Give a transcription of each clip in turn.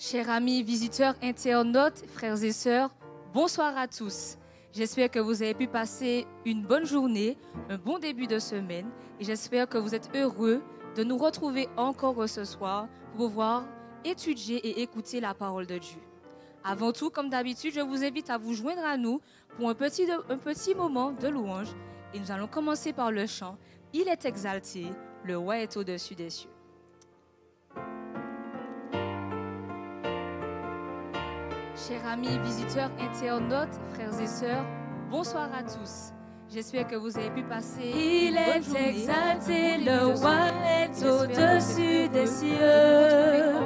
Chers amis, visiteurs, internautes, frères et sœurs, bonsoir à tous. J'espère que vous avez pu passer une bonne journée, un bon début de semaine et j'espère que vous êtes heureux de nous retrouver encore ce soir pour pouvoir étudier et écouter la parole de Dieu. Avant tout, comme d'habitude, je vous invite à vous joindre à nous pour un petit moment de louange et nous allons commencer par le chant « Il est exalté, le roi est au-dessus des cieux ». Chers amis, visiteurs, internautes, frères et sœurs, bonsoir à tous. J'espère que vous avez pu passer une bonne journée. Il est exalté, le roi est au-dessus des cieux.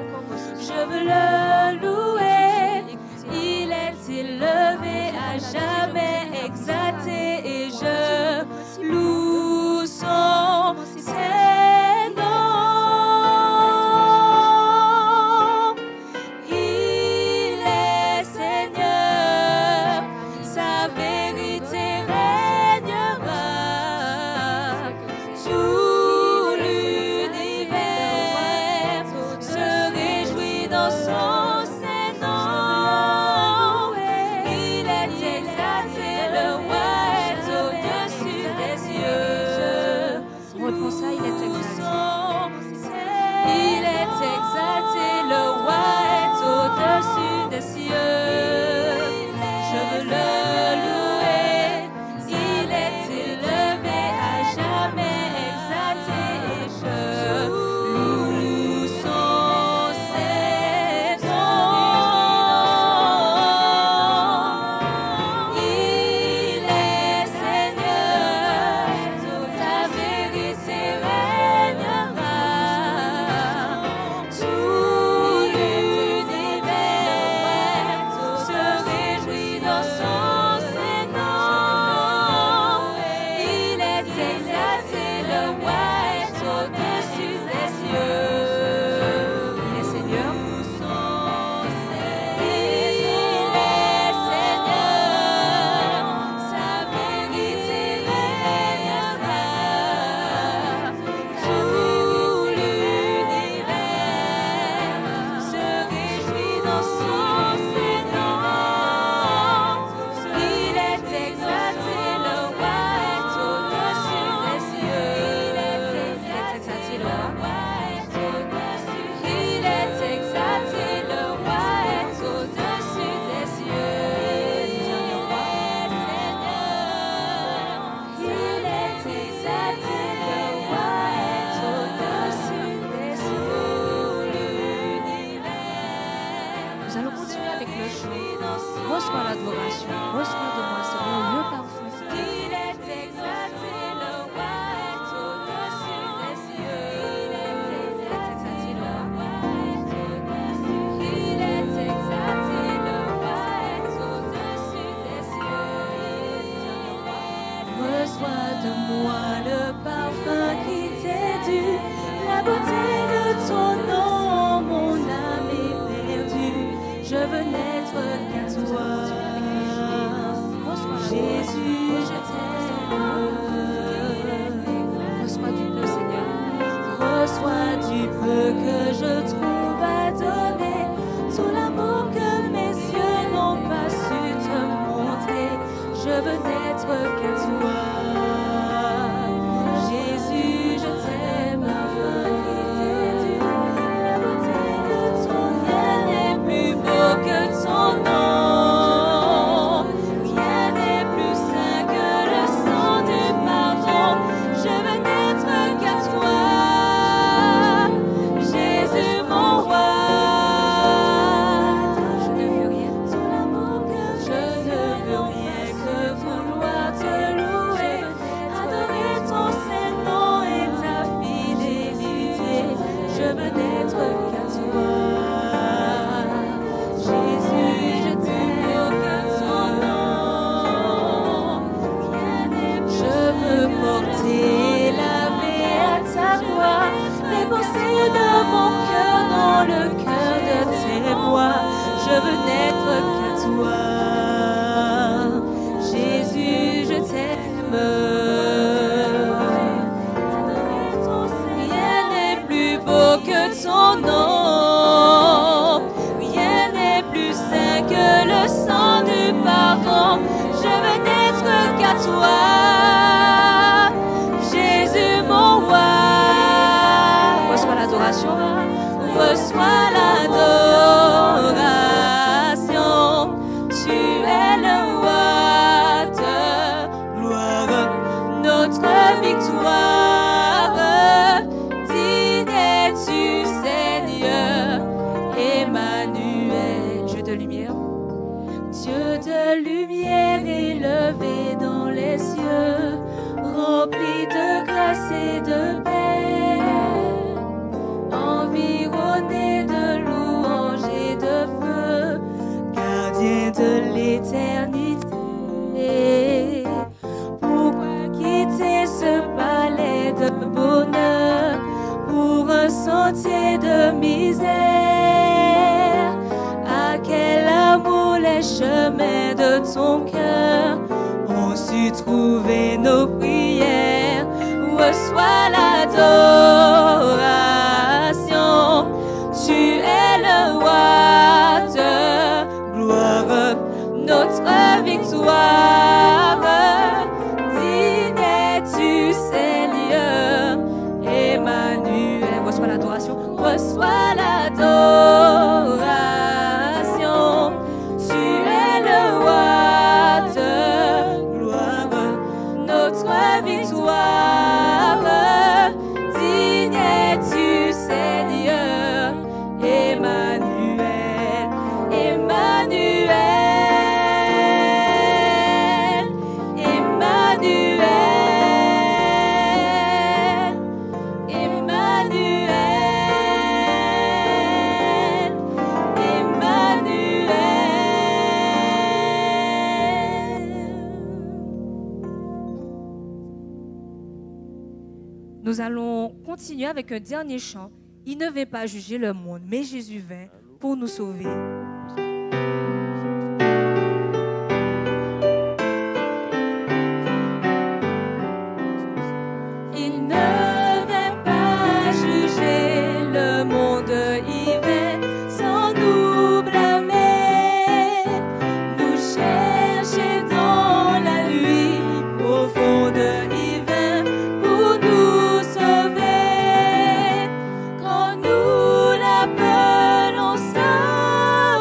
Je veux le louer, il est élevé à jamais exalté et je loue son Seigneur. Il est Seigneur, sa vérité régnera. Tout l'univers se réjouit dans son Seigneur. Il est exalté, le roi est au-dessus des cieux. Reprends ça, il est exalté. Il est exalté, le roi est au-dessus des cieux. Je veux le louer, il est élevé à jamais exalté et je loue son Seigneur. Il est Seigneur, sa vérité régnera. Tout l'univers se réjouit dans son Seigneur. Il est exalté, le roi est au-dessus des cieux. Il est Seigneur. Il est Seigneur, sa vérité régnera. Tout l'univers se réjouit dans son Seigneur. Il est exalté, le roi est au-dessus des cieux. Il est exalté, le roi est au-dessus. Il est exalté, le roi est au-dessus des cieux. Il est exalté, le roi est au-dessus des cieux. L'univers. Nous allons continuer avec le chant. Reçois l'adoration, reçois de moi, Seigneur, le parfum. Il est exalté, le roi est au-dessus des cieux. Il est exalté, le roi est au-dessus. Il est exalté, le roi est au-dessus des cieux. Reçois de moi le parfum qui t'est dû, la beauté de ton nom, mon âme est perdue. Je veux n'être qu'à toi. Jésus, je t'aime. Reçois du peu, Seigneur. Reçois du peu que je trouve à donner, tout l'amour que mes yeux n'ont pas su te montrer. Je veux n'être qu'à toi. Jésus, je t'aime. La beauté de ton nom est plus beau que ton nom. Rien n'est plus saint que le toi, Jésus mon roi. Reçois l'adoration. Reçois l'adoration. Tu es le roi de gloire, notre victoire. Digne es-tu, Seigneur, Emmanuel. Dieu de lumière. Dieu de lumière élevé dans les cieux, rempli de grâce et de paix, environné de louanges et de feu, gardien de l'éternité. Pourquoi quitter ce palais de bonheur pour un sentier de misère? À quel amour les chemins de ton cœur ont su trouver nos prières? Reçois l'adoration. Tu es le roi de gloire, notre victoire. Digne es-tu, Seigneur, Emmanuel. Reçois l'adoration. Reçois l'adoration. Tu es le roi de gloire, notre victoire. Digne es-tu, Seigneur, Emmanuel, Emmanuel, Emmanuel, Emmanuel, Emmanuel. Nous allons continuer avec un dernier chant. Il ne vint pas juger le monde, mais Jésus vint pour nous sauver. Il ne vint pas juger le monde, il vint sans nous blâmer, nous chercher dans la nuit profonde, il vint pour nous sauver. Quand nous l'appelons Sauveur,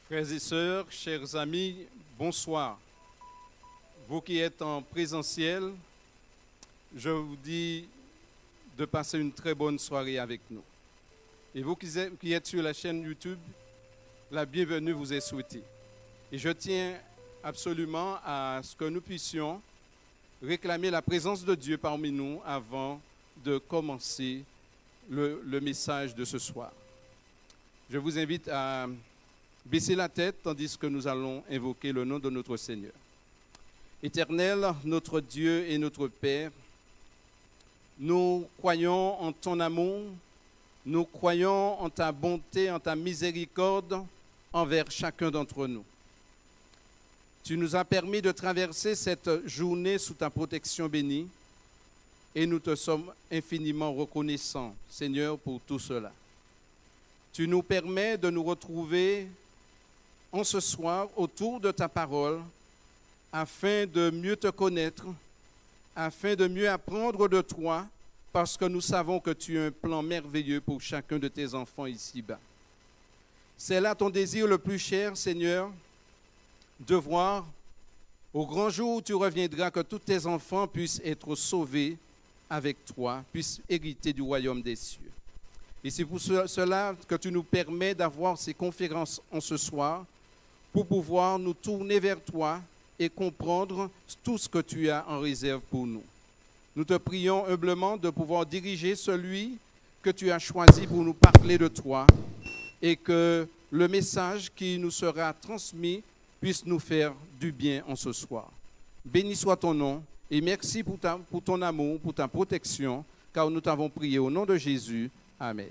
Frères et sœurs, chers amis, bonsoir. Vous qui êtes en présentiel, je vous dis de passer une très bonne soirée avec nous. Et vous qui êtes sur la chaîne YouTube, la bienvenue vous est souhaitée. Et je tiens absolument à ce que nous puissions réclamer la présence de Dieu parmi nous avant de commencer le message de ce soir. Je vous invite à baisser la tête tandis que nous allons invoquer le nom de notre Seigneur. Éternel, notre Dieu et notre Père, nous croyons en ton amour, nous croyons en ta bonté, en ta miséricorde envers chacun d'entre nous. Tu nous as permis de traverser cette journée sous ta protection bénie et nous te sommes infiniment reconnaissants, Seigneur, pour tout cela. Tu nous permets de nous retrouver en ce soir autour de ta parole afin de mieux te connaître, afin de mieux apprendre de toi, parce que nous savons que tu as un plan merveilleux pour chacun de tes enfants ici-bas. C'est là ton désir le plus cher, Seigneur, de voir au grand jour où tu reviendras que tous tes enfants puissent être sauvés avec toi, puissent hériter du royaume des cieux. Et c'est pour cela que tu nous permets d'avoir ces conférences en ce soir, pour pouvoir nous tourner vers toi et comprendre tout ce que tu as en réserve pour nous. Nous te prions humblement de pouvoir diriger celui que tu as choisi pour nous parler de toi et que le message qui nous sera transmis puisse nous faire du bien en ce soir. Béni soit ton nom et merci pour ton amour, pour ta protection, car nous t'avons prié au nom de Jésus. Amen.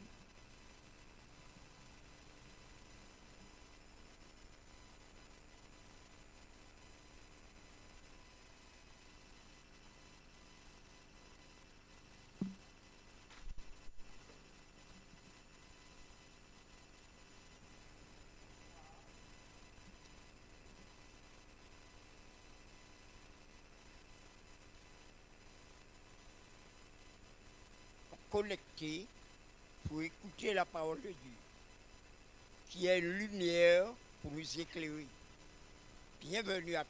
Connectés pour écouter la parole de Dieu, qui est une lumière pour nous éclairer. Bienvenue à tous.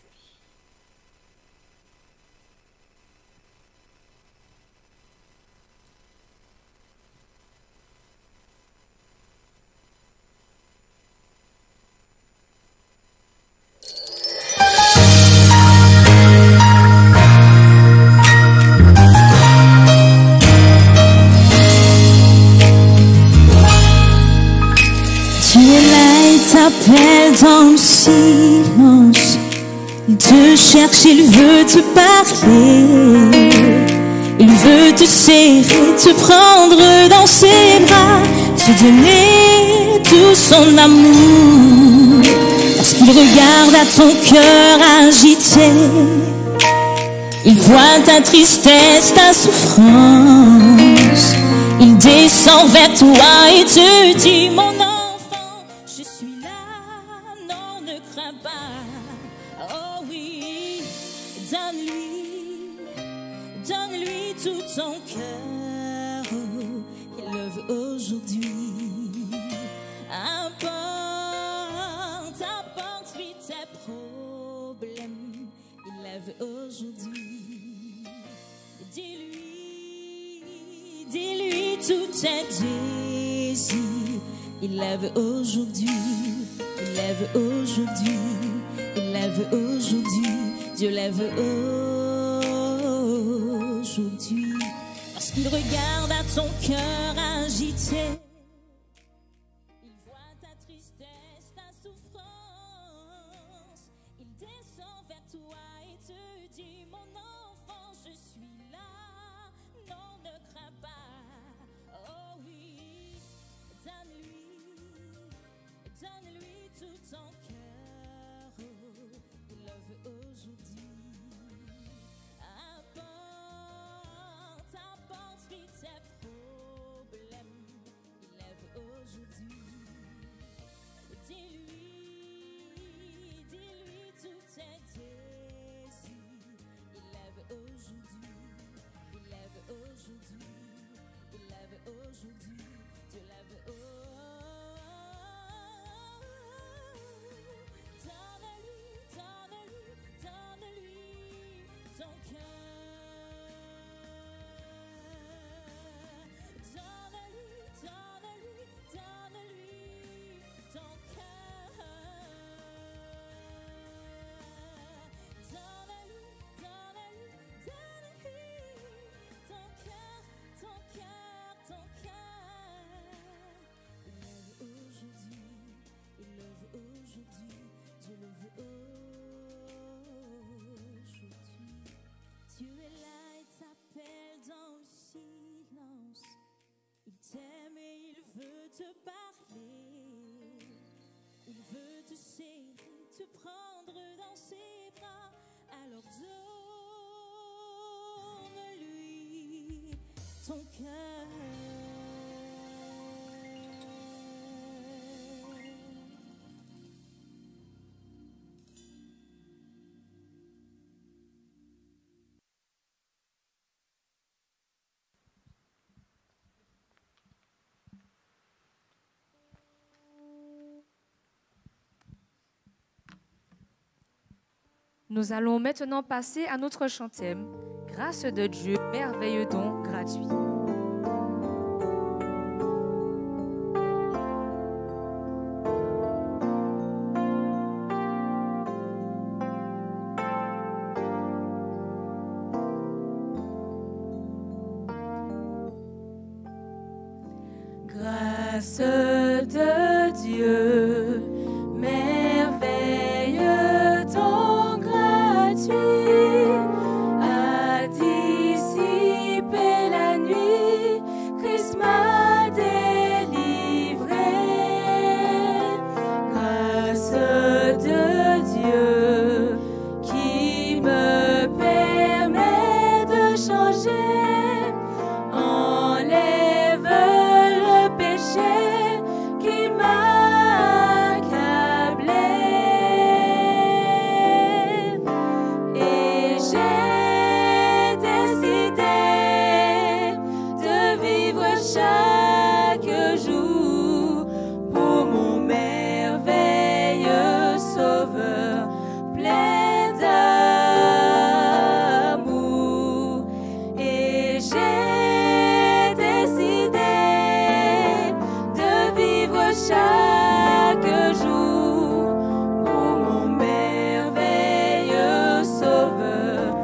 T'appelle dans le silence, il te cherche, il veut te parler, il veut te serrer, te prendre dans ses bras, te donner tout son amour, parce qu'il regarde à ton cœur agité, il voit ta tristesse, ta souffrance, il descend vers toi et te dit mon enfant, tout ton cœur, il lève aujourd'hui. Apporte-lui tes problèmes, il lève aujourd'hui. Dis-lui tous tes désirs, il lève aujourd'hui. Il lève aujourd'hui, il lève aujourd'hui, Dieu lève aujourd'hui, parce qu'il regarde à ton cœur agité, il voit ta tristesse, ta souffrance, il descend vers toi et te dit mon enfant, je suis là, non ne crains pas, oh oui, donne-lui tout ton cœur, il lève aujourd'hui. Apporte-lui tes problèmes, ton cœur. Nous allons maintenant passer à notre chantème. Grâce de Dieu, merveilleux don gratuit. Grâce de Dieu, merveilleux don gratuit, a dissipé la nuit, Christ m'a délivré. Grâce de Dieu qui me permet de changer, enlève le péché qui m'a accablé. Et j'ai décidé de vivre chaque jour pour mon merveilleux Sauveur, plein d'amour. Et j'ai décidé de vivre chaque jour pour mon merveilleux Sauveur.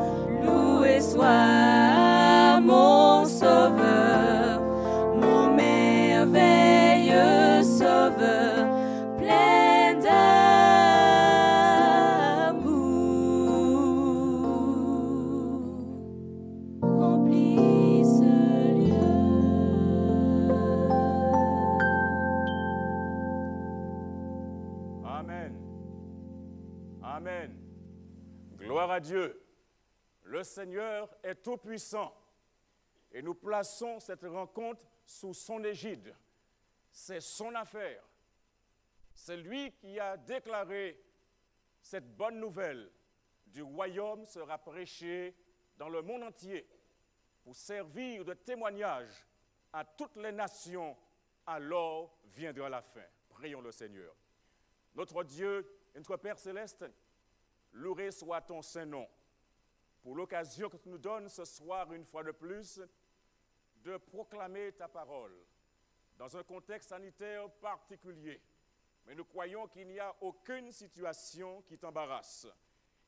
Loué soit mon Sauveur, mon merveilleux Sauveur, plein d'amour. Remplis ce lieu. Amen. Amen. Gloire à Dieu. Le Seigneur est tout-puissant et nous plaçons cette rencontre sous son égide. C'est son affaire. C'est lui qui a déclaré cette bonne nouvelle du royaume sera prêchée dans le monde entier pour servir de témoignage à toutes les nations, alors viendra la fin. Prions le Seigneur. Notre Dieu et notre Père céleste, loué soit ton saint nom pour l'occasion que tu nous donnes ce soir une fois de plus de proclamer ta parole dans un contexte sanitaire particulier. Mais nous croyons qu'il n'y a aucune situation qui t'embarrasse.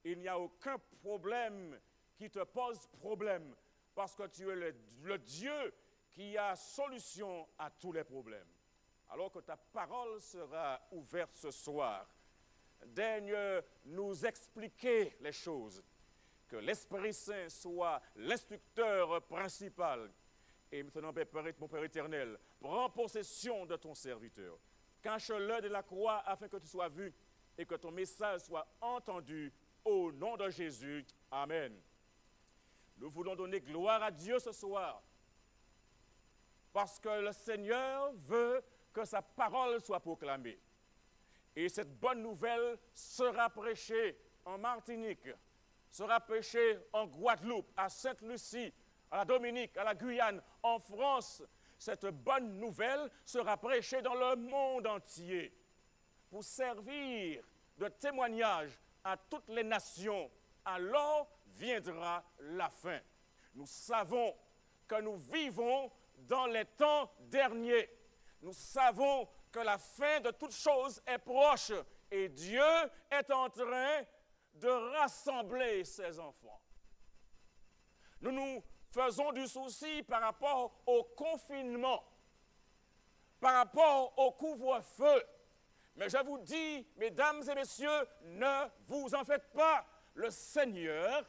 Il n'y a aucun problème qui te pose problème parce que tu es le Dieu qui a solution à tous les problèmes. Alors que ta parole sera ouverte ce soir, daigne nous expliquer les choses, que l'Esprit Saint soit l'instructeur principal. Et maintenant, mon Père éternel, prends possession de ton serviteur. Cache-le de la croix afin que tu sois vu et que ton message soit entendu au nom de Jésus. Amen. Nous voulons donner gloire à Dieu ce soir parce que le Seigneur veut que sa parole soit proclamée. Et cette bonne nouvelle sera prêchée en Martinique, sera prêchée en Guadeloupe, à Sainte-Lucie, à la Dominique, à la Guyane, en France. Cette bonne nouvelle sera prêchée dans le monde entier pour servir de témoignage à toutes les nations. Alors viendra la fin. Nous savons que nous vivons dans les temps derniers. Nous savons que la fin de toutes choses est proche et Dieu est en train de rassembler ses enfants. Nous nous faisons du souci par rapport au confinement, par rapport au couvre-feu. Mais je vous dis, mesdames et messieurs, ne vous en faites pas. Le Seigneur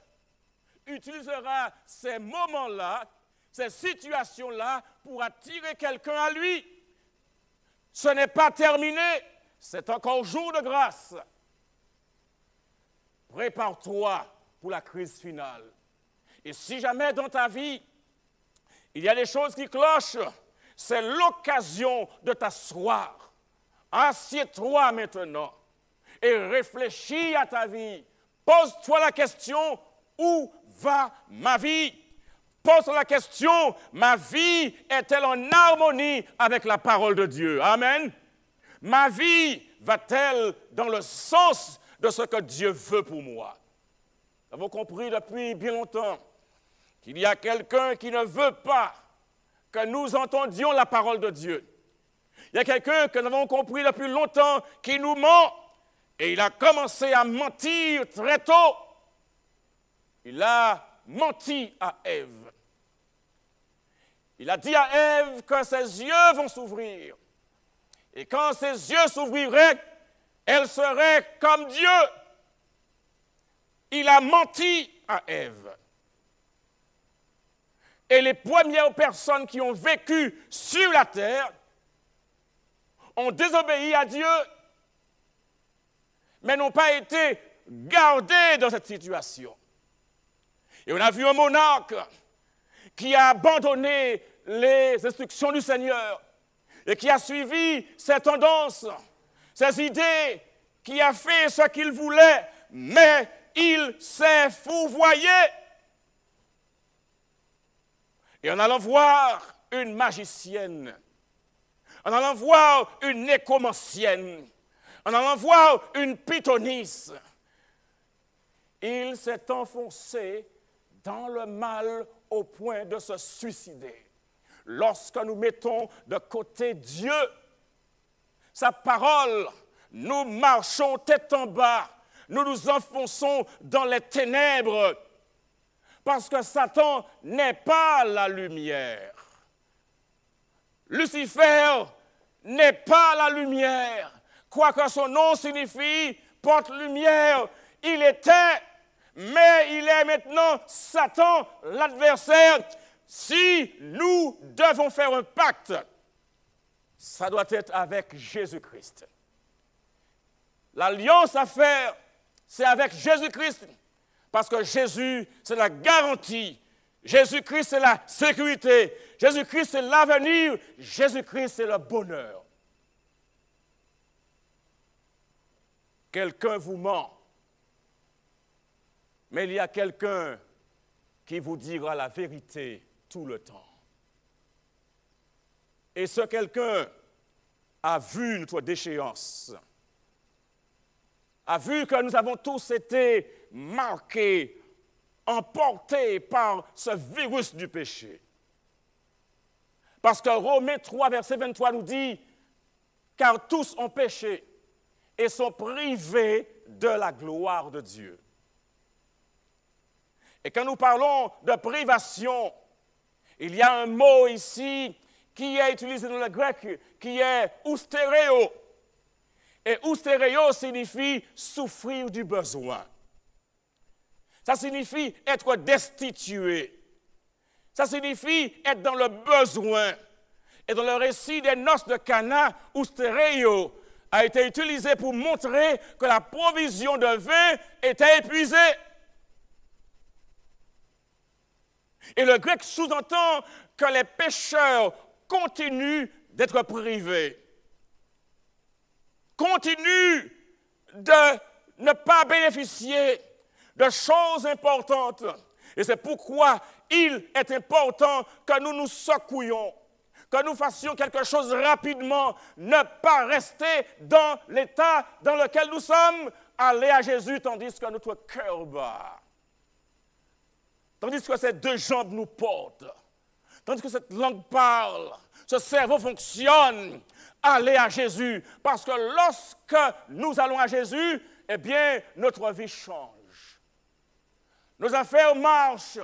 utilisera ces moments-là, ces situations-là pour attirer quelqu'un à lui. Ce n'est pas terminé, c'est encore jour de grâce. Prépare-toi pour la crise finale. Et si jamais dans ta vie, il y a des choses qui clochent. C'est l'occasion de t'asseoir. Assieds-toi maintenant et réfléchis à ta vie. Pose-toi la question, où va ma vie? Pose-toi la question, ma vie est-elle en harmonie avec la parole de Dieu? Amen. Ma vie va-t-elle dans le sens de ce que Dieu veut pour moi? Nous avons compris depuis bien longtemps qu'il y a quelqu'un qui ne veut pas que nous entendions la parole de Dieu. Il y a quelqu'un que nous avons compris depuis longtemps qui nous ment et il a commencé à mentir très tôt. Il a menti à Ève. Il a dit à Ève que ses yeux vont s'ouvrir. Et quand ses yeux s'ouvriraient, elle serait comme Dieu. Il a menti à Ève. Et les premières personnes qui ont vécu sur la terre ont désobéi à Dieu, mais n'ont pas été gardées dans cette situation. Et on a vu un monarque qui a abandonné les instructions du Seigneur et qui a suivi ses tendances, ses idées, qui a fait ce qu'il voulait, mais il s'est fourvoyé. Et en allant voir une magicienne, en allant voir une nécromancienne, en allant voir une pythonisse, il s'est enfoncé dans le mal au point de se suicider. Lorsque nous mettons de côté Dieu, sa parole, nous marchons tête en bas, nous nous enfonçons dans les ténèbres, parce que Satan n'est pas la lumière. Lucifer n'est pas la lumière. Quoique son nom signifie porte-lumière, il était, mais il est maintenant Satan, l'adversaire. Si nous devons faire un pacte, ça doit être avec Jésus-Christ. L'alliance à faire, c'est avec Jésus-Christ. Parce que Jésus, c'est la garantie. Jésus-Christ, c'est la sécurité. Jésus-Christ, c'est l'avenir. Jésus-Christ, c'est le bonheur. Quelqu'un vous ment, mais il y a quelqu'un qui vous dira la vérité tout le temps. Et ce quelqu'un a vu notre déchéance, a vu que nous avons tous été marqués, emportés par ce virus du péché. Parce que Romains 3, verset 23 nous dit « Car tous ont péché et sont privés de la gloire de Dieu. » Et quand nous parlons de privation, il y a un mot ici qui est utilisé dans le grec, qui est « oustéréo ». Et oustéréo signifie souffrir du besoin. Ça signifie être destitué. Ça signifie être dans le besoin. Et dans le récit des noces de Cana, oustéréo a été utilisé pour montrer que la provision de vin était épuisée. Et le grec sous-entend que les pécheurs continuent d'être privés, continuent de ne pas bénéficier de choses importantes. Et c'est pourquoi il est important que nous nous secouions, que nous fassions quelque chose rapidement, ne pas rester dans l'état dans lequel nous sommes, aller à Jésus tandis que notre cœur bat, tandis que ces deux jambes nous portent, tandis que cette langue parle, ce cerveau fonctionne, aller à Jésus. Parce que lorsque nous allons à Jésus, eh bien, notre vie change. Nos affaires marchent.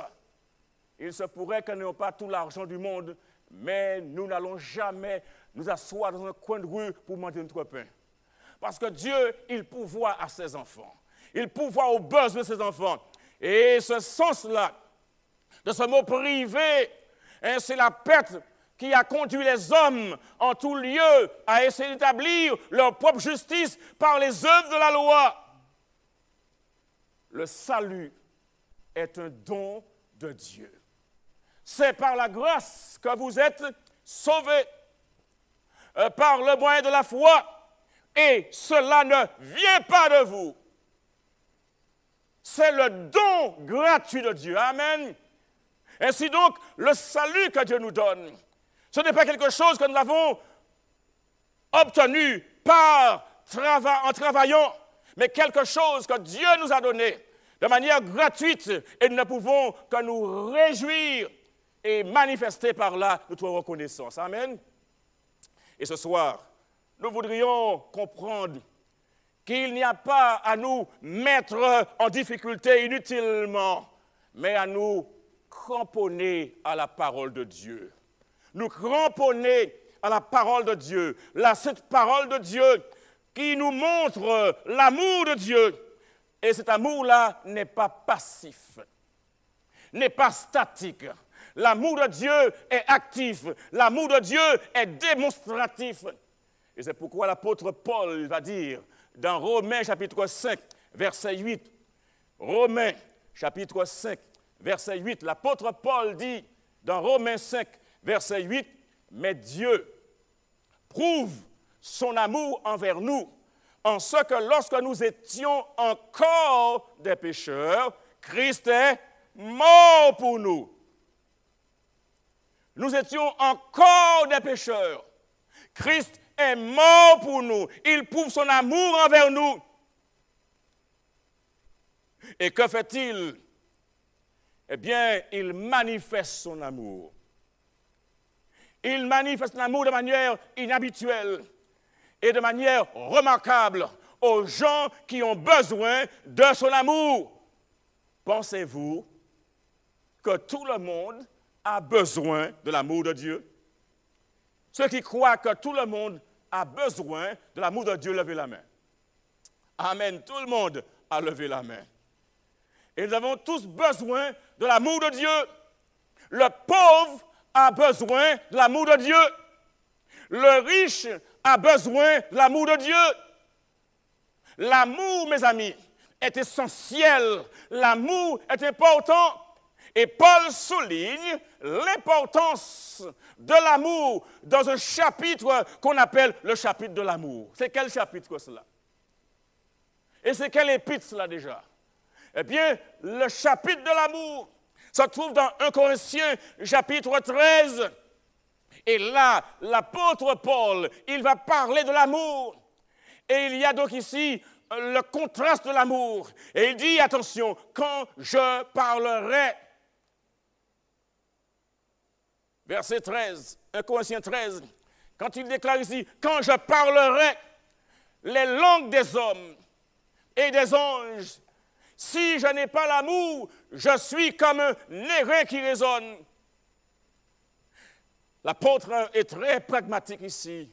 Il se pourrait que nous n'ayons pas tout l'argent du monde, mais nous n'allons jamais nous asseoir dans un coin de rue pour manger notre pain. Parce que Dieu, il pourvoit à ses enfants. Il pourvoit aux besoins de ses enfants. Et ce sens-là, de ce mot privé, hein, c'est la perte qui a conduit les hommes en tout lieu à essayer d'établir leur propre justice par les œuvres de la loi. Le salut est un don de Dieu. c'est par la grâce que vous êtes sauvés, par le moyen de la foi, et cela ne vient pas de vous. C'est le don gratuit de Dieu. Amen. Ainsi donc, le salut que Dieu nous donne, ce n'est pas quelque chose que nous avons obtenu en travaillant, mais quelque chose que Dieu nous a donné de manière gratuite, et nous ne pouvons que nous réjouir et manifester par là notre reconnaissance. Amen. Et ce soir, nous voudrions comprendre qu'il n'y a pas à nous mettre en difficulté inutilement, mais à nous cramponner à la parole de Dieu. Nous cramponner à la parole de Dieu, cette parole de Dieu qui nous montre l'amour de Dieu. Et cet amour-là n'est pas passif, n'est pas statique. L'amour de Dieu est actif, l'amour de Dieu est démonstratif. Et c'est pourquoi l'apôtre Paul va dire dans Romains chapitre 5, verset 8, Romains chapitre 5, verset 8, l'apôtre Paul dit dans Romains 5, verset 8, « Mais Dieu prouve son amour envers nous, en ce que lorsque nous étions encore des pécheurs, Christ est mort pour nous. » Nous étions encore des pécheurs. Christ est mort pour nous. Il prouve son amour envers nous. Et que fait-il? Eh bien, il manifeste son amour. Il manifeste son amour de manière inhabituelle et de manière remarquable aux gens qui ont besoin de son amour. Pensez-vous que tout le monde a besoin de l'amour de Dieu? Ceux qui croient que tout le monde a besoin de l'amour de Dieu, levez la main. Amen. Tout le monde a levé la main. Et nous avons tous besoin de l'amour de Dieu. Le pauvre a besoin de l'amour de Dieu. Le riche a besoin de l'amour de Dieu. L'amour, mes amis, est essentiel. L'amour est important. Et Paul souligne l'importance de l'amour dans un chapitre qu'on appelle le chapitre de l'amour. C'est quel chapitre cela? Et c'est quel épître cela déjà? Eh bien, le chapitre de l'amour se trouve dans 1 Corinthiens chapitre 13. Et là, l'apôtre Paul, il va parler de l'amour. Et il y a donc ici le contraste de l'amour. Et il dit, attention, quand je parlerai, verset 13, 1 Corinthiens 13, quand il déclare ici, quand je parlerai les langues des hommes et des anges, si je n'ai pas l'amour, je suis comme un airain qui résonne. L'apôtre est très pragmatique ici.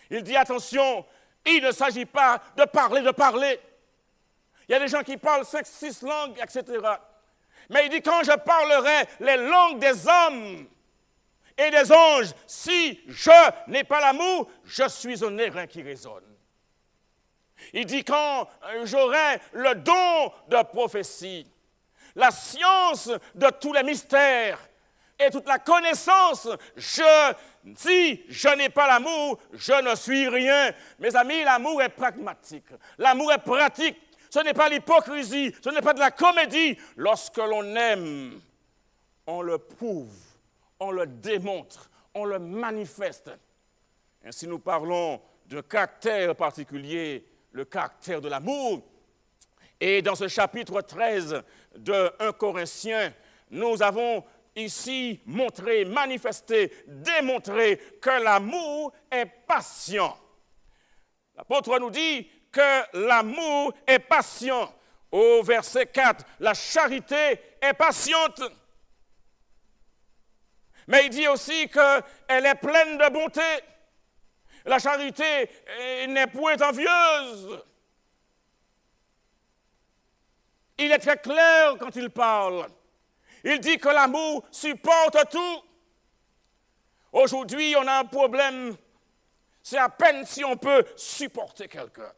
Il dit, attention, il ne s'agit pas de parler. Il y a des gens qui parlent 5, 6 langues, etc. Mais il dit, quand je parlerai les langues des hommes et des anges, si je n'ai pas l'amour, je suis un airain qui résonne. Il dit, quand j'aurai le don de prophétie, la science de tous les mystères et toute la connaissance, si je n'ai pas l'amour, je ne suis rien. Mes amis, l'amour est pragmatique, l'amour est pratique. Ce n'est pas l'hypocrisie, ce n'est pas de la comédie. Lorsque l'on aime, on le prouve, on le démontre, on le manifeste. Ainsi, nous parlons d'un caractère particulier, le caractère de l'amour. Et dans ce chapitre 13 de 1 Corinthiens, nous avons ici montré, manifesté, démontré que l'amour est patient. L'apôtre nous dit que l'amour est patient. Au verset 4, la charité est patiente. Mais il dit aussi qu'elle est pleine de bonté. La charité n'est point envieuse. Il est très clair quand il parle. Il dit que l'amour supporte tout. Aujourd'hui, on a un problème. C'est à peine si on peut supporter quelqu'un.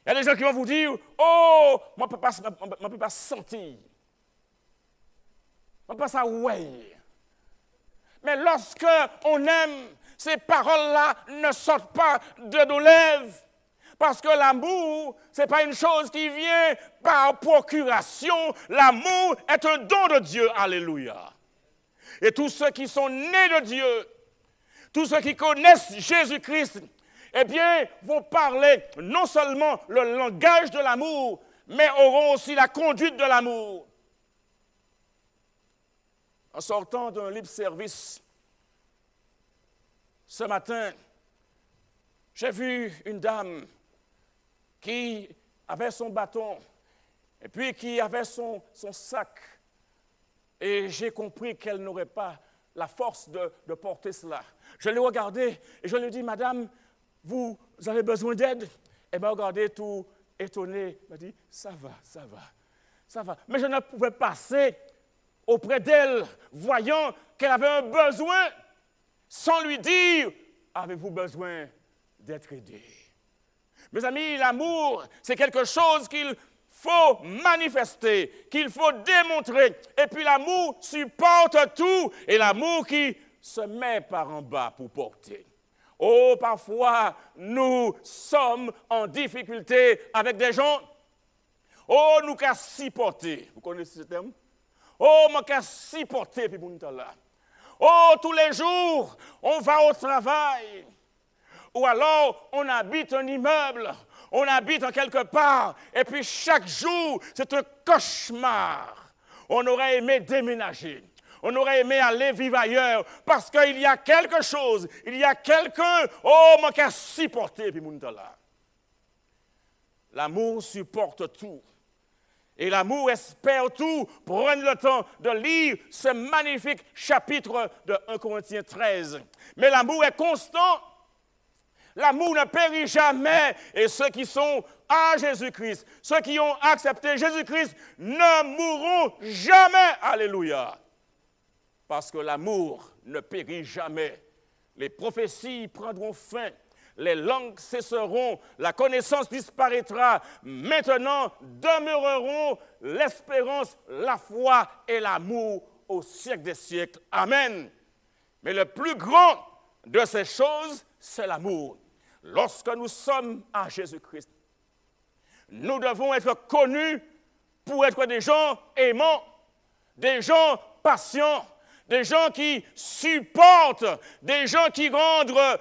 Il y a des gens qui vont vous dire, « Oh, moi, je ne peux pas sentir. Je ne peux pas ça, ouais. Mais lorsque on aime, ces paroles-là ne sortent pas de nos lèvres. Parce que l'amour, ce n'est pas une chose qui vient par procuration. L'amour est un don de Dieu. Alléluia. Et tous ceux qui sont nés de Dieu, tous ceux qui connaissent Jésus-Christ, eh bien, vont parler non seulement le langage de l'amour, mais auront aussi la conduite de l'amour. En sortant d'un libre service, ce matin, j'ai vu une dame qui avait son bâton et puis qui avait son sac. Et j'ai compris qu'elle n'aurait pas la force de porter cela. Je l'ai regardée et je lui ai dit, Madame, vous avez besoin d'aide? Elle m'a regardé tout étonnée. Elle m'a dit, ça va. Mais je ne pouvais passer auprès d'elle, voyant qu'elle avait un besoin, sans lui dire, avez-vous besoin d'être aidé? Mes amis, l'amour, c'est quelque chose qu'il faut manifester, qu'il faut démontrer. Et puis l'amour supporte tout, et l'amour qui se met par en bas pour porter. Oh, parfois, nous sommes en difficulté avec des gens. Oh, nous qu'à s'y porter. Vous connaissez ce terme? Oh, moi qu'à s'y porter, puis mon là. Oh, tous les jours, on va au travail. Ou alors, on habite un immeuble, on habite en quelque part, et puis chaque jour, c'est un cauchemar. On aurait aimé déménager, on aurait aimé aller vivre ailleurs, parce qu'il y a quelque chose, il y a quelqu'un, oh, moi qu'à s'y porter, puis mon là. L'amour supporte tout. Et l'amour espère tout. Prenez le temps de lire ce magnifique chapitre de 1 Corinthiens 13. Mais l'amour est constant. L'amour ne périt jamais. Et ceux qui sont à Jésus-Christ, ceux qui ont accepté Jésus-Christ, ne mourront jamais. Alléluia. Parce que l'amour ne périt jamais. Les prophéties prendront fin. Les langues cesseront, la connaissance disparaîtra. Maintenant demeureront l'espérance, la foi et l'amour au siècle des siècles. Amen. Mais le plus grand de ces choses, c'est l'amour. Lorsque nous sommes à Jésus-Christ, nous devons être connus pour être des gens aimants, des gens patients, des gens qui supportent, des gens qui rendent un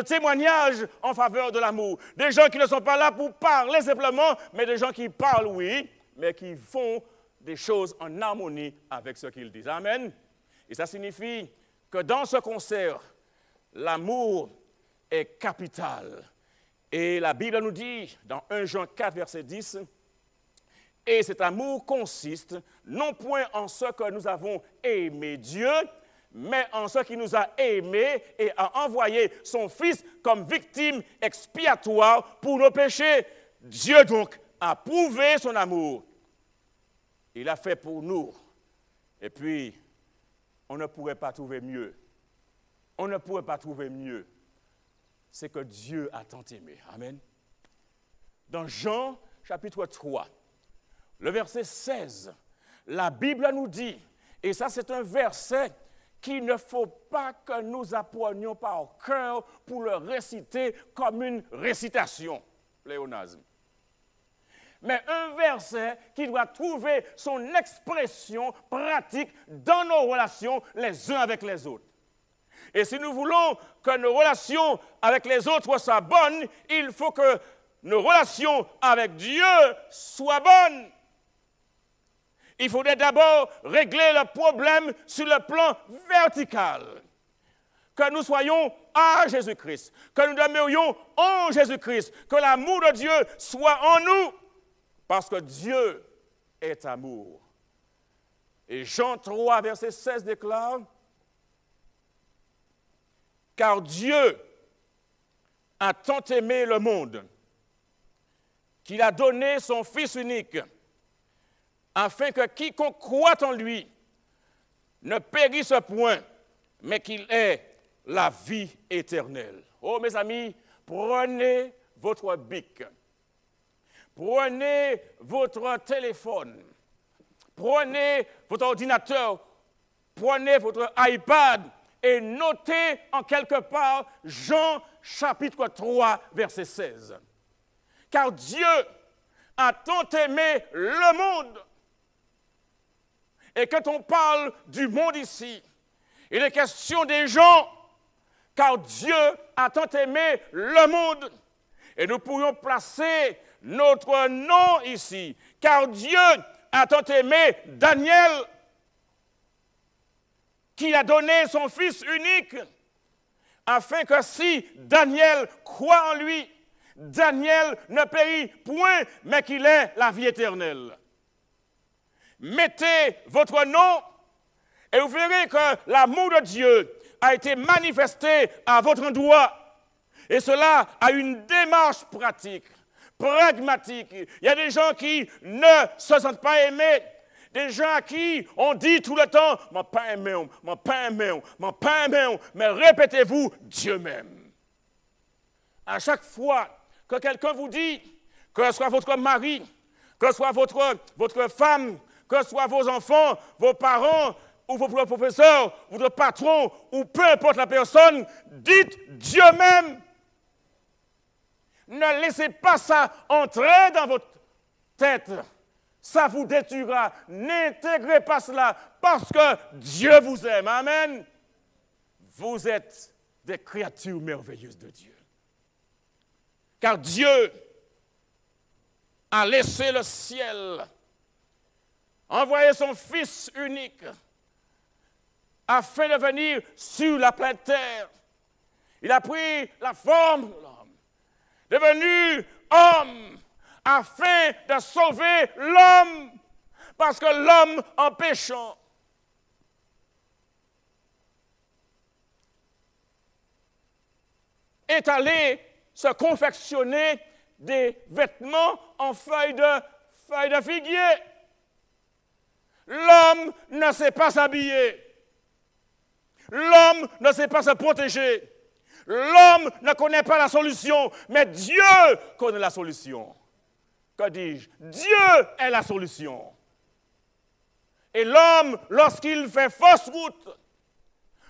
témoignage en faveur de l'amour. Des gens qui ne sont pas là pour parler simplement, mais des gens qui parlent, oui, mais qui font des choses en harmonie avec ce qu'ils disent. Amen. Et ça signifie que dans ce concert, l'amour est capital. Et la Bible nous dit, dans 1 Jean 4, verset 10, « Et cet amour consiste non point en ce que nous avons aimé Dieu, mais en ce qui nous a aimés et a envoyé son Fils comme victime expiatoire pour nos péchés. Dieu donc a prouvé son amour. Il a fait pour nous. Et puis, on ne pourrait pas trouver mieux. On ne pourrait pas trouver mieux. C'est que Dieu a tant aimé. Amen. Dans Jean, chapitre 3, le verset 16, la Bible nous dit, et ça c'est un verset qu'il ne faut pas que nous apprenions par cœur pour le réciter comme une récitation, pléonasme. Mais un verset qui doit trouver son expression pratique dans nos relations les uns avec les autres. Et si nous voulons que nos relations avec les autres soient bonnes, il faut que nos relations avec Dieu soient bonnes. Il faudrait d'abord régler le problème sur le plan vertical. Que nous soyons à Jésus-Christ, que nous demeurions en Jésus-Christ, que l'amour de Dieu soit en nous, parce que Dieu est amour. Et Jean 3, verset 16 déclare, « Car Dieu a tant aimé le monde qu'il a donné son Fils unique, afin que quiconque croit en lui ne périsse point, mais qu'il ait la vie éternelle. » Oh, mes amis, prenez votre bic, prenez votre téléphone, prenez votre ordinateur prenez votre iPad et notez en quelque part Jean chapitre 3, verset 16. Car Dieu a tant aimé le monde. Et quand on parle du monde ici, il est question des gens, car Dieu a tant aimé le monde. Et nous pourrions placer notre nom ici, car Dieu a tant aimé Daniel, qu'il a donné son Fils unique, afin que si Daniel croit en lui, Daniel ne périt point, mais qu'il ait la vie éternelle. Mettez votre nom et vous verrez que l'amour de Dieu a été manifesté à votre endroit. Et cela a une démarche pratique, pragmatique. Il y a des gens qui ne se sentent pas aimés. Des gens à qui on dit tout le temps, « M'en pas aimé, m'en pas aimé, m'en pas aimé », mais répétez-vous, Dieu m'aime. À chaque fois que quelqu'un vous dit, que ce soit votre mari, que ce soit votre femme, que ce soit vos enfants, vos parents, ou vos professeurs, votre patron, ou peu importe la personne, dites Dieu m'aime. Ne laissez pas ça entrer dans votre tête. Ça vous détruira. N'intégrez pas cela parce que Dieu vous aime. Amen. Vous êtes des créatures merveilleuses de Dieu. Car Dieu a laissé le ciel, envoyé son Fils unique, afin de venir sur la planète Terre. Il a pris la forme de l'homme, devenu homme, afin de sauver l'homme, parce que l'homme, en péchant, est allé se confectionner des vêtements en feuilles de figuier. L'homme ne sait pas s'habiller. L'homme ne sait pas se protéger. L'homme ne connaît pas la solution, mais Dieu connaît la solution. Que dis-je? Dieu est la solution. Et l'homme, lorsqu'il fait fausse route,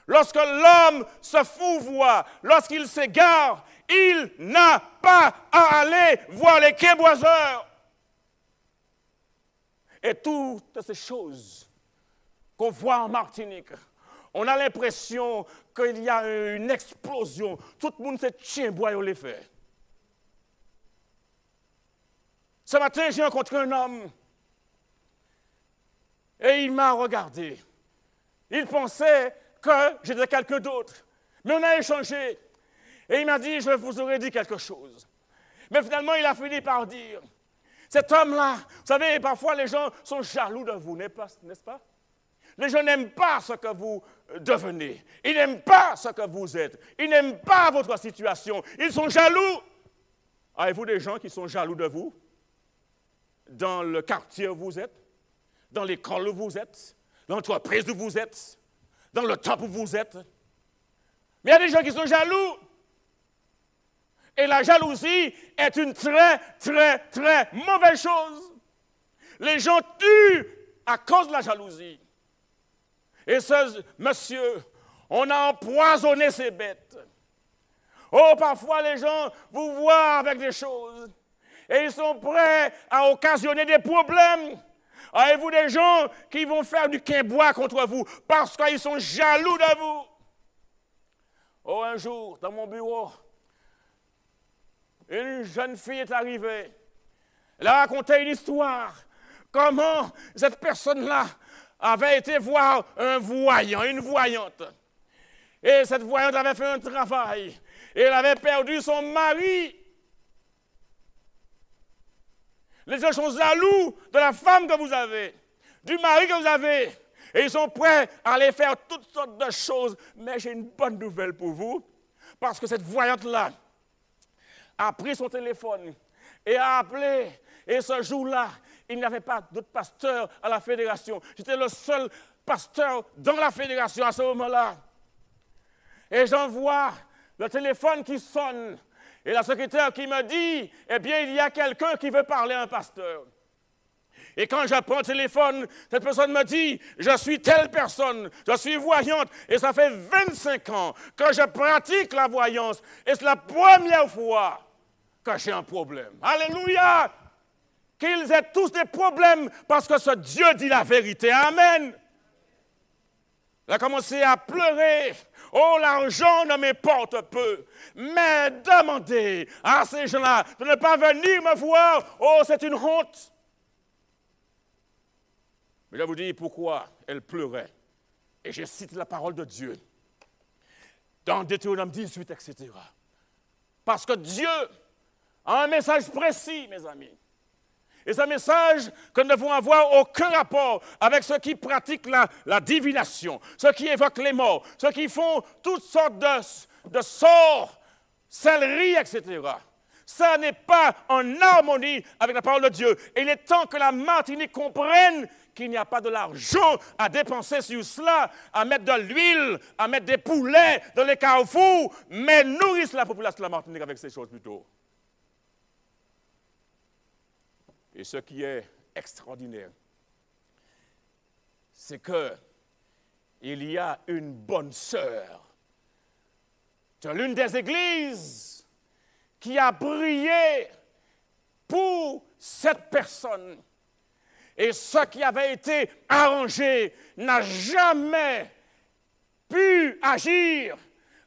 lorsque l'homme se fourvoie, lorsqu'il s'égare, il n'a pas à aller voir les québoiseurs. Et toutes ces choses qu'on voit en Martinique, on a l'impression qu'il y a une explosion. Tout le monde s'est tient bois et les fait. Ce matin, j'ai rencontré un homme et il m'a regardé. Il pensait que j'étais quelqu'un d'autre. Mais on a échangé. Et il m'a dit, je vous aurais dit quelque chose. Mais finalement, il a fini par dire, cet homme-là, vous savez, parfois les gens sont jaloux de vous, n'est-ce pas? Les gens n'aiment pas ce que vous devenez. Ils n'aiment pas ce que vous êtes. Ils n'aiment pas votre situation. Ils sont jaloux. Avez-vous des gens qui sont jaloux de vous? Dans le quartier où vous êtes? Dans l'école où vous êtes? Dans l'entreprise où vous êtes? Dans le temple où vous êtes? Mais il y a des gens qui sont jaloux. Et la jalousie est une très, très, très mauvaise chose. Les gens tuent à cause de la jalousie. Et ce monsieur, on a empoisonné ces bêtes. Oh, parfois les gens vous voient avec des choses et ils sont prêts à occasionner des problèmes. Avez-vous des gens qui vont faire du quinbois contre vous parce qu'ils sont jaloux de vous? Oh, un jour, dans mon bureau, une jeune fille est arrivée. Elle a raconté une histoire. Comment cette personne-là avait été voir un voyant, une voyante. Et cette voyante avait fait un travail. Et elle avait perdu son mari. Les gens sont jaloux de la femme que vous avez, du mari que vous avez. Et ils sont prêts à aller faire toutes sortes de choses. Mais j'ai une bonne nouvelle pour vous. Parce que cette voyante-là a pris son téléphone et a appelé. Et ce jour-là, il n'y avait pas d'autre pasteur à la fédération. J'étais le seul pasteur dans la fédération à ce moment-là. Et j'envoie le téléphone qui sonne. Et la secrétaire qui me dit, eh bien, il y a quelqu'un qui veut parler à un pasteur. Et quand je prends le téléphone, cette personne me dit, je suis telle personne, je suis voyante, et ça fait 25 ans que je pratique la voyance, et c'est la première fois que j'ai un problème. Alléluia! Qu'ils aient tous des problèmes parce que ce Dieu dit la vérité. Amen! Il a commencé à pleurer. Oh, l'argent ne m'importe peu. Mais demandez à ces gens-là de ne pas venir me voir. Oh, c'est une honte. Mais je vous dis pourquoi elle pleurait. Et je cite la parole de Dieu. Dans Deutéronome 18, etc. Parce que Dieu a un message précis, mes amis. Et c'est un message que nous devons avoir aucun rapport avec ceux qui pratiquent la divination, ceux qui évoquent les morts, ceux qui font toutes sortes de sorts, céleri, etc. Ça n'est pas en harmonie avec la parole de Dieu. Et il est temps que la Martinique comprenne qu'il n'y a pas de l'argent à dépenser sur cela, à mettre de l'huile, à mettre des poulets dans les carrefours, mais nourrissent la population de la Martinique avec ces choses plutôt. Et ce qui est extraordinaire, c'est qu'il y a une bonne sœur de l'une des églises qui a prié pour cette personne. Et ce qui avait été arrangé n'a jamais pu agir.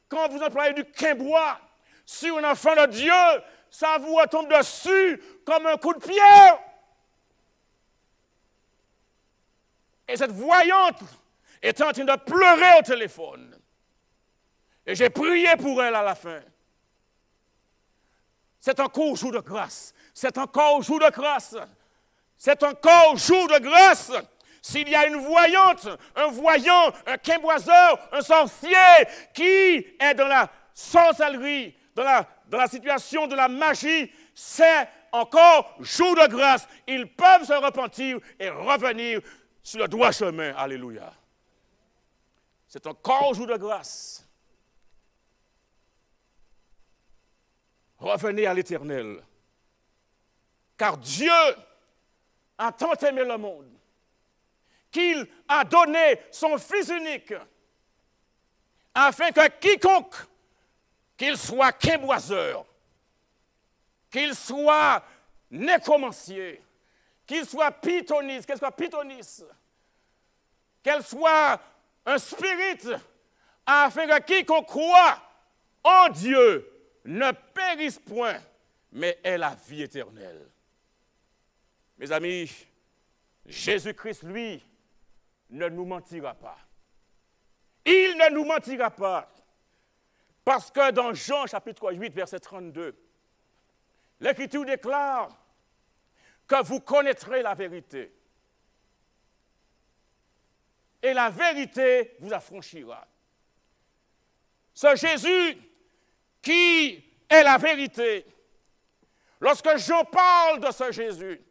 Quand vous employez du quimbois sur un enfant de Dieu, ça vous retombe dessus comme un coup de pierre. Et cette voyante était en train de pleurer au téléphone. Et j'ai prié pour elle à la fin. C'est encore jour de grâce. C'est encore jour de grâce. C'est encore jour de grâce. S'il y a une voyante, un voyant, un quimboiseur, un sorcier qui est dans la sorcellerie, dans la situation de la magie, c'est encore jour de grâce. Ils peuvent se repentir et revenir sur le droit chemin. Alléluia. C'est encore jour de grâce. Revenez à l'Éternel. Car Dieu a tant aimé le monde qu'il a donné son Fils unique afin que quiconque, qu'il soit quimboiseur, qu'il soit nécromancier, qu'il soit pythoniste, qu'elle soit un spirit, afin que quiconque croit en Dieu ne périsse point, mais ait la vie éternelle. Mes amis, Jésus-Christ, lui, ne nous mentira pas. Il ne nous mentira pas. Parce que dans Jean chapitre 8, verset 32, l'Écriture déclare que vous connaîtrez la vérité. Et la vérité vous affranchira. Ce Jésus qui est la vérité, lorsque Jean parle de ce Jésus,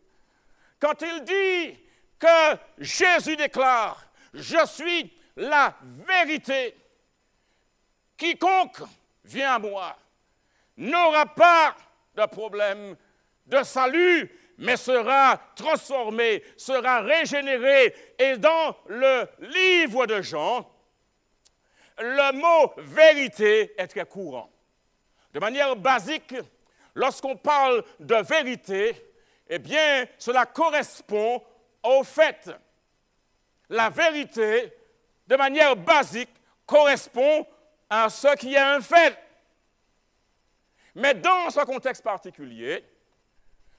quand il dit que Jésus déclare « Je suis la vérité », quiconque vient à moi n'aura pas de problème de salut, mais sera transformé, sera régénéré. Et dans le livre de Jean, le mot « vérité » est très courant. De manière basique, lorsqu'on parle de vérité, eh bien, cela correspond au fait. La vérité, de manière basique, correspond à ce qui est un fait. Mais dans ce contexte particulier,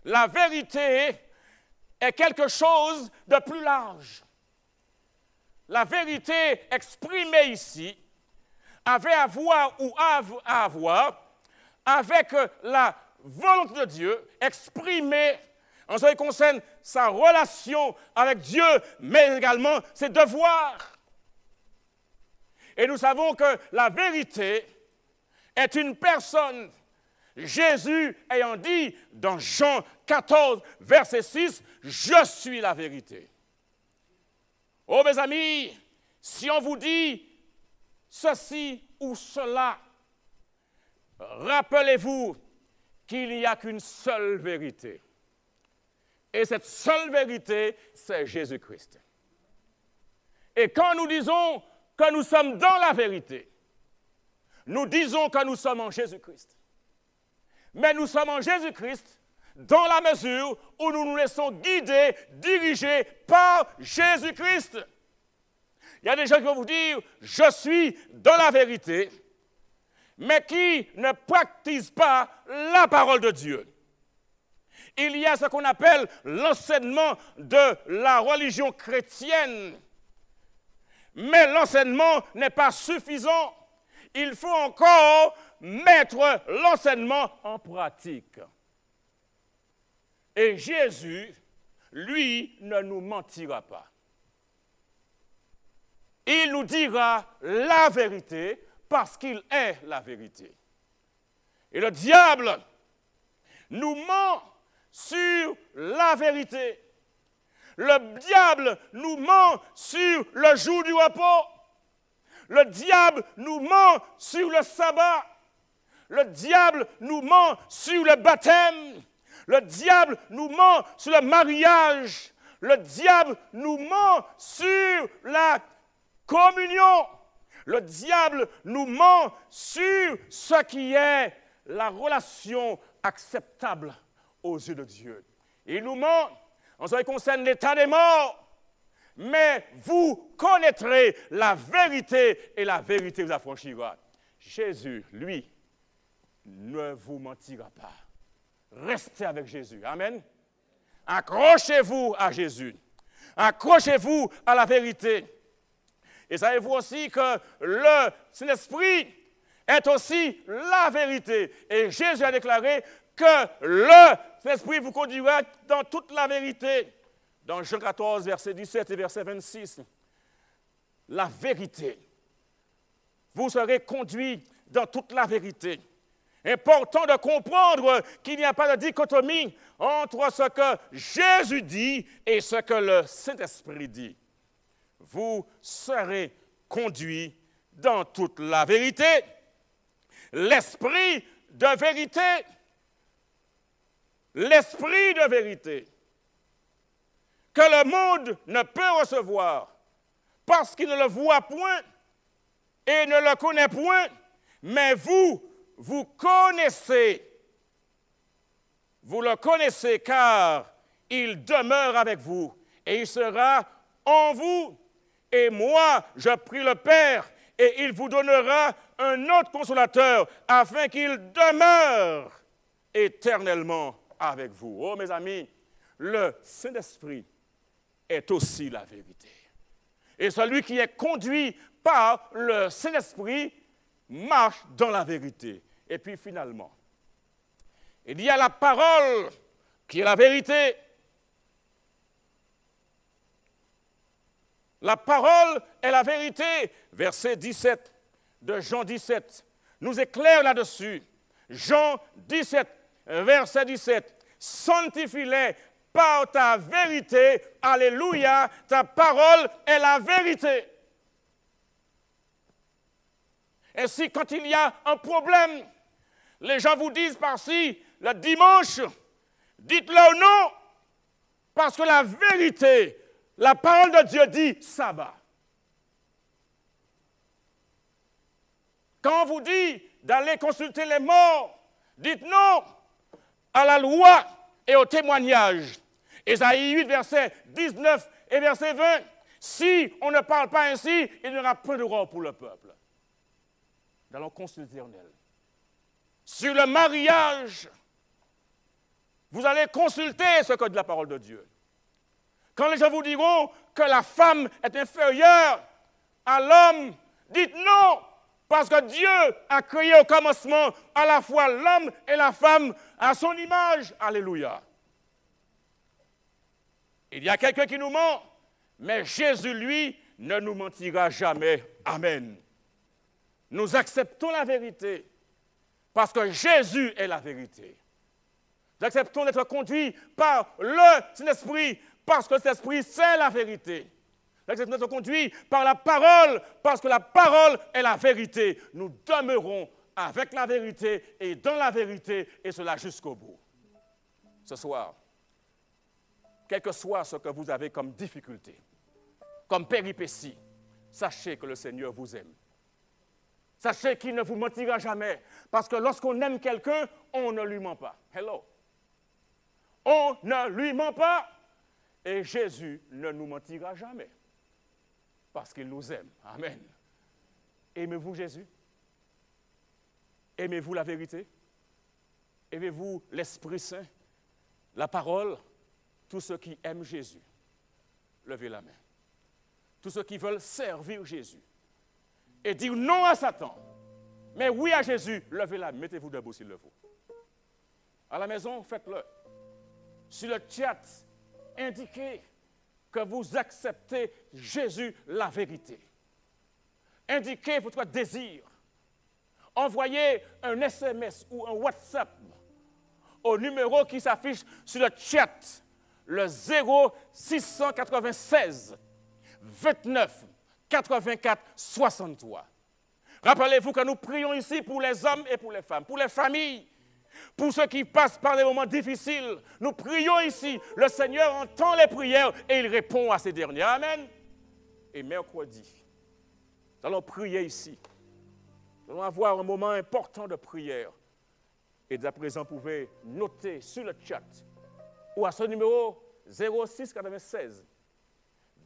la vérité est quelque chose de plus large. La vérité exprimée ici avait à voir ou à voir avec la volonté de Dieu exprimée en ce qui concerne sa relation avec Dieu, mais également ses devoirs. Et nous savons que la vérité est une personne. Jésus ayant dit dans Jean 14, verset 6, « Je suis la vérité ». Oh mes amis, si on vous dit ceci ou cela, rappelez-vous qu'il n'y a qu'une seule vérité. Et cette seule vérité, c'est Jésus-Christ. Et quand nous disons que nous sommes dans la vérité, nous disons que nous sommes en Jésus-Christ. Mais nous sommes en Jésus-Christ dans la mesure où nous nous laissons guider, diriger par Jésus-Christ. Il y a des gens qui vont vous dire, je suis dans la vérité, mais qui ne pratiquent pas la parole de Dieu. Il y a ce qu'on appelle l'enseignement de la religion chrétienne. Mais l'enseignement n'est pas suffisant. Il faut encore mettre l'enseignement en pratique. Et Jésus, lui, ne nous mentira pas. Il nous dira la vérité parce qu'il est la vérité. Et le diable nous ment sur la vérité. Le diable nous ment sur le jour du repos. Le diable nous ment sur le sabbat. Le diable nous ment sur le baptême. Le diable nous ment sur le mariage. Le diable nous ment sur la communion. Le diable nous ment sur ce qui est la relation acceptable aux yeux de Dieu. Il nous ment en ce qui concerne l'état des morts. Mais vous connaîtrez la vérité et la vérité vous affranchira. Jésus, lui, ne vous mentira pas. Restez avec Jésus. Amen. Accrochez-vous à Jésus. Accrochez-vous à la vérité. Et savez-vous aussi que le Saint-Esprit est aussi la vérité. Et Jésus a déclaré que le Saint-Esprit vous conduira dans toute la vérité. Dans Jean 14, verset 17 et verset 26, la vérité. Vous serez conduits dans toute la vérité. Important de comprendre qu'il n'y a pas de dichotomie entre ce que Jésus dit et ce que le Saint-Esprit dit. Vous serez conduits dans toute la vérité. L'esprit de vérité. L'esprit de vérité que le monde ne peut recevoir parce qu'il ne le voit point et ne le connaît point, mais vous connaissez. Vous le connaissez car il demeure avec vous et il sera en vous. Et moi, je prie le Père et il vous donnera un autre consolateur afin qu'il demeure éternellement avec vous. Oh mes amis, le Saint-Esprit est aussi la vérité. Et celui qui est conduit par le Saint-Esprit marche dans la vérité. Et puis finalement, il y a la parole qui est la vérité. La parole est la vérité. Verset 17 de Jean 17 nous éclaire là-dessus. Jean 17, verset 17. Sanctifie-les par ta vérité. Alléluia. Ta parole est la vérité. Ainsi, quand il y a un problème, les gens vous disent par-ci, le dimanche, dites-le non, parce que la vérité, la parole de Dieu dit sabbat. Quand on vous dit d'aller consulter les morts, dites non à la loi et au témoignage. Ésaïe 8, verset 19 et verset 20. Si on ne parle pas ainsi, il n'y aura point d'aurore pour le peuple. Dans le consulte éternel. Sur le mariage, vous allez consulter ce que dit la parole de Dieu. Quand les gens vous diront que la femme est inférieure à l'homme, dites non, parce que Dieu a créé au commencement à la fois l'homme et la femme à son image. Alléluia. Il y a quelqu'un qui nous ment, mais Jésus, lui, ne nous mentira jamais. Amen. Nous acceptons la vérité parce que Jésus est la vérité. Nous acceptons d'être conduits par le Saint-Esprit parce que cet esprit, c'est la vérité. Nous acceptons d'être conduits par la parole parce que la parole est la vérité. Nous demeurons avec la vérité et dans la vérité et cela jusqu'au bout. Ce soir, quel que soit ce que vous avez comme difficulté, comme péripétie, sachez que le Seigneur vous aime. Sachez qu'il ne vous mentira jamais, parce que lorsqu'on aime quelqu'un, on ne lui ment pas. Hello. On ne lui ment pas, et Jésus ne nous mentira jamais, parce qu'il nous aime. Amen. Aimez-vous Jésus? Aimez-vous la vérité? Aimez-vous l'Esprit Saint, la parole? Tous ceux qui aiment Jésus, levez la main. Tous ceux qui veulent servir Jésus et dire non à Satan, mais oui à Jésus, levez la main. Mettez-vous debout s'il le faut. À la maison, faites-le. Sur le chat, indiquez que vous acceptez Jésus, la vérité. Indiquez votre désir. Envoyez un SMS ou un WhatsApp au numéro qui s'affiche sur le chat, le 0696 29 84 63. Rappelez-vous que nous prions ici pour les hommes et pour les femmes, pour les familles, pour ceux qui passent par des moments difficiles. Nous prions ici. Le Seigneur entend les prières et il répond à ces dernières. Amen. Et mercredi, nous allons prier ici. Nous allons avoir un moment important de prière. Et dès à présent, vous pouvez noter sur le chat ou à ce numéro 06 96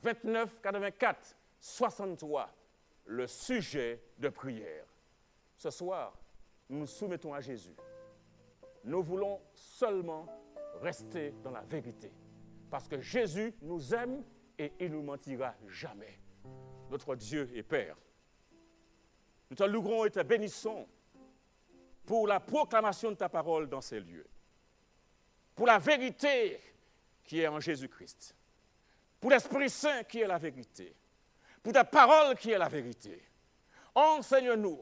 29 84 63 le sujet de prière. Ce soir, nous nous soumettons à Jésus. Nous voulons seulement rester dans la vérité. Parce que Jésus nous aime et il ne nous mentira jamais. Notre Dieu et Père, nous te louerons et te bénissons pour la proclamation de ta parole dans ces lieux. Pour la vérité qui est en Jésus-Christ. Pour l'Esprit Saint qui est la vérité. Pour ta parole qui est la vérité. Enseigne-nous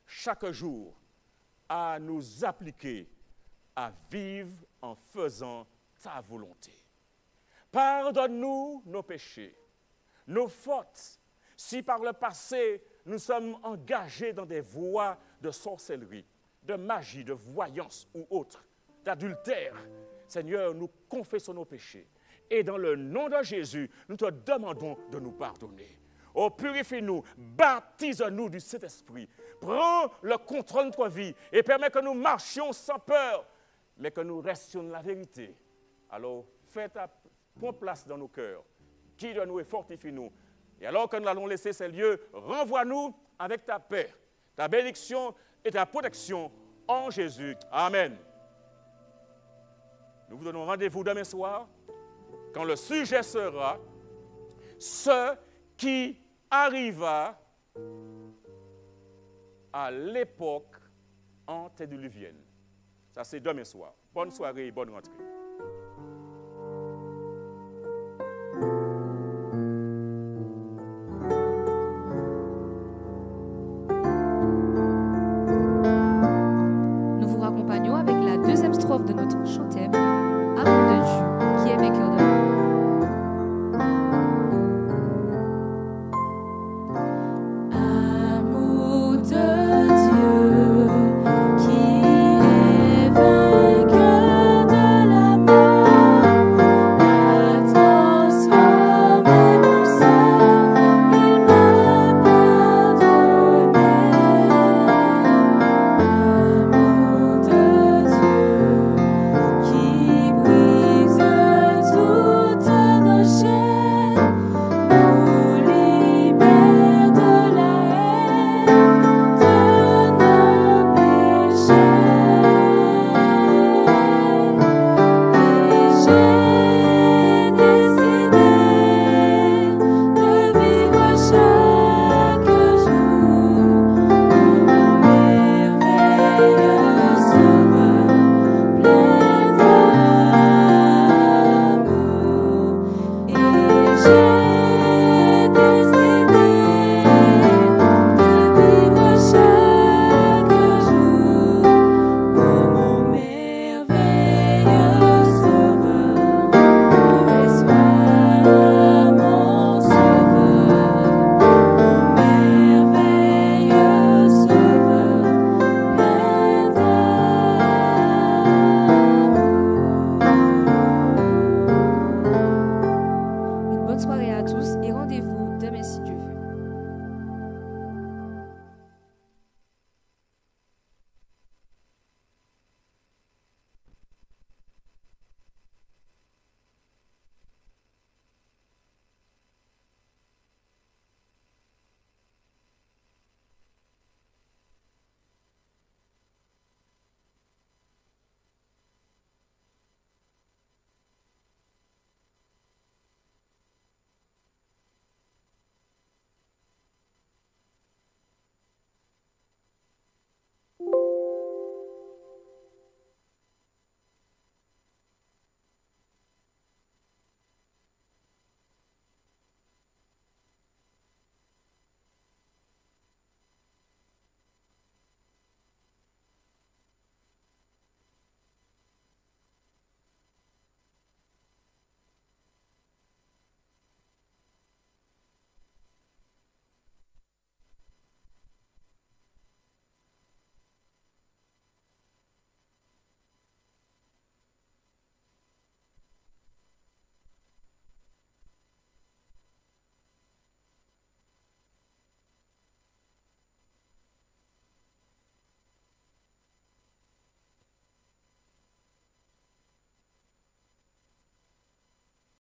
chaque jour à nous appliquer à vivre en faisant ta volonté. Pardonne-nous nos péchés, nos fautes, si par le passé nous sommes engagés dans des voies de sorcellerie, de magie, de voyance ou autre, d'adultère. Seigneur, nous confessons nos péchés. Et dans le nom de Jésus, nous te demandons de nous pardonner. Oh, purifie-nous, baptise-nous du Saint-Esprit. Prends le contrôle de notre vie et permets que nous marchions sans peur, mais que nous restions dans la vérité. Alors, prends place dans nos cœurs. Guide-nous et fortifie-nous. Et alors que nous allons laisser ces lieux, renvoie-nous avec ta paix, ta bénédiction et ta protection en Jésus. Amen. Nous vous donnons rendez-vous demain soir quand le sujet sera « Ce qui arriva à l'époque antédiluvienne ». Ça, c'est demain soir. Bonne soirée et bonne rentrée. Nous vous raccompagnons avec la deuxième strophe de notre chanteur.